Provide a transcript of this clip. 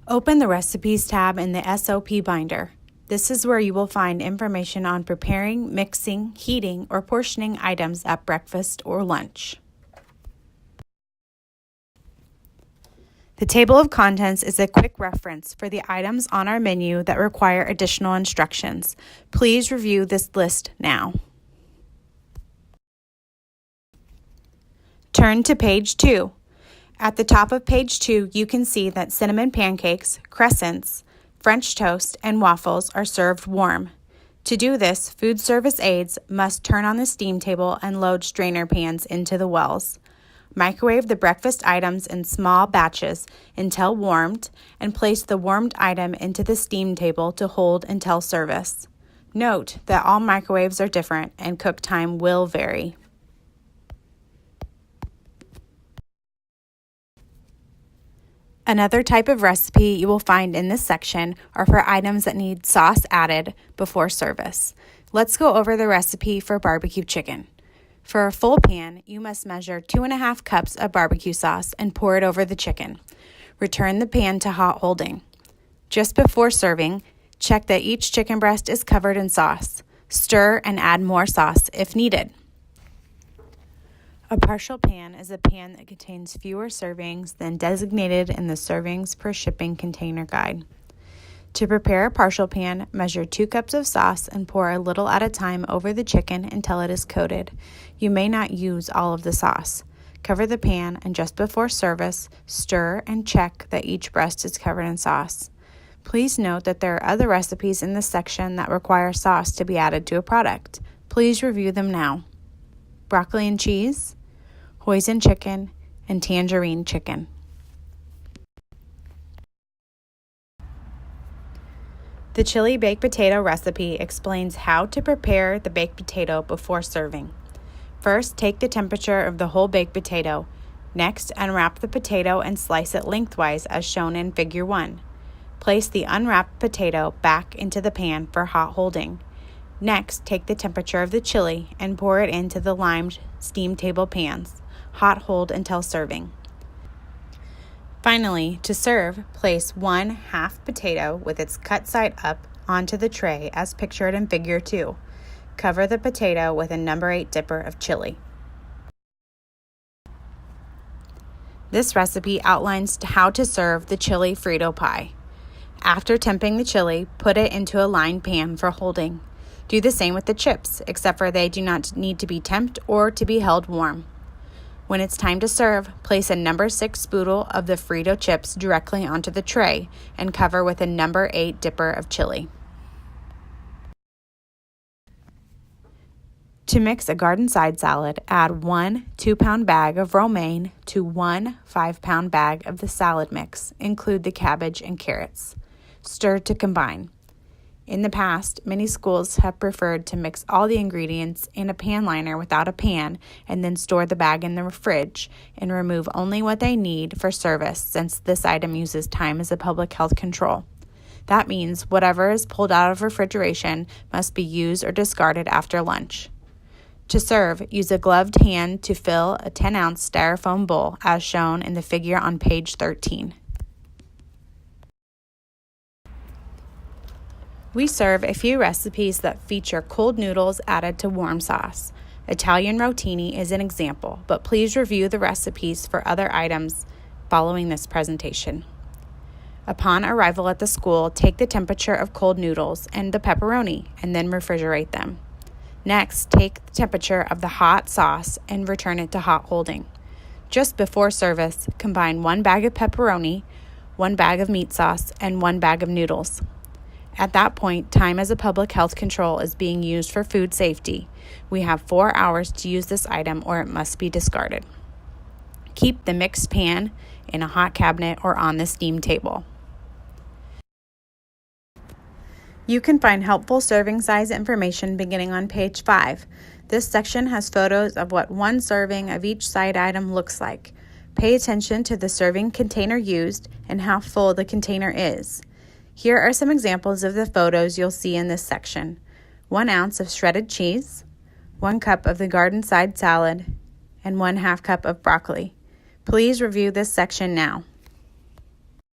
Open the Recipes tab in the SOP binder. This is where you will find information on preparing, mixing, heating, or portioning items at breakfast or lunch. The table of contents is a quick reference for the items on our menu that require additional instructions. Please review this list now. Turn to page 2. At the top of page 2, you can see that cinnamon pancakes, crescents, French toast, and waffles are served warm. To do this, food service aides must turn on the steam table and load strainer pans into the wells. Microwave the breakfast items in small batches until warmed, and place the warmed item into the steam table to hold until service. Note that all microwaves are different and cook time will vary. Another type of recipe you will find in this section are for items that need sauce added before service. Let's go over the recipe for barbecue chicken. For a full pan, you must measure 2.5 cups of barbecue sauce and pour it over the chicken. Return the pan to hot holding. Just before serving, check that each chicken breast is covered in sauce. Stir and add more sauce if needed. A partial pan is a pan that contains fewer servings than designated in the servings per shipping container guide. To prepare a partial pan, measure 2 cups of sauce and pour a little at a time over the chicken until it is coated. You may not use all of the sauce. Cover the pan and just before service, stir and check that each breast is covered in sauce. Please note that there are other recipes in this section that require sauce to be added to a product. Please review them now. Broccoli and cheese, hoisin chicken, and tangerine chicken. The chili baked potato recipe explains how to prepare the baked potato before serving. First, take the temperature of the whole baked potato. Next, unwrap the potato and slice it lengthwise as shown in Figure 1. Place the unwrapped potato back into the pan for hot holding. Next, take the temperature of the chili and pour it into the limed steam table pans. Hot hold until serving. Finally, to serve, place 1 half potato with its cut side up onto the tray as pictured in Figure 2. Cover the potato with a No. 8 dipper of chili. This recipe outlines how to serve the chili Frito pie. After temping the chili, put it into a lined pan for holding. Do the same with the chips, except for they do not need to be temped or to be held warm. When it's time to serve, place a No. 6 spoodle of the Frito chips directly onto the tray and cover with a No. 8 dipper of chili. To mix a garden side salad, add 1 2-pound bag of romaine to 1 5-pound bag of the salad mix. Include the cabbage and carrots. Stir to combine. In the past, many schools have preferred to mix all the ingredients in a pan liner without a pan and then store the bag in the fridge and remove only what they need for service, since this item uses time as a public health control. That means whatever is pulled out of refrigeration must be used or discarded after lunch. To serve, use a gloved hand to fill a 10-ounce styrofoam bowl as shown in the figure on page 13. We serve a few recipes that feature cold noodles added to warm sauce. Italian rotini is an example, but please review the recipes for other items following this presentation. Upon arrival at the school, take the temperature of cold noodles and the pepperoni and then refrigerate them. Next, take the temperature of the hot sauce and return it to hot holding. Just before service, combine 1 bag of pepperoni, 1 bag of meat sauce, and 1 bag of noodles. At that point, time as a public health control is being used for food safety. We have 4 hours to use this item or it must be discarded. Keep the mixed pan in a hot cabinet or on the steam table. You can find helpful serving size information beginning on page 5. This section has photos of what 1 serving of each side item looks like. Pay attention to the serving container used and how full the container is. Here are some examples of the photos you'll see in this section. 1 ounce of shredded cheese, 1 cup of the garden side salad, and 1/2 cup of broccoli. Please review this section now.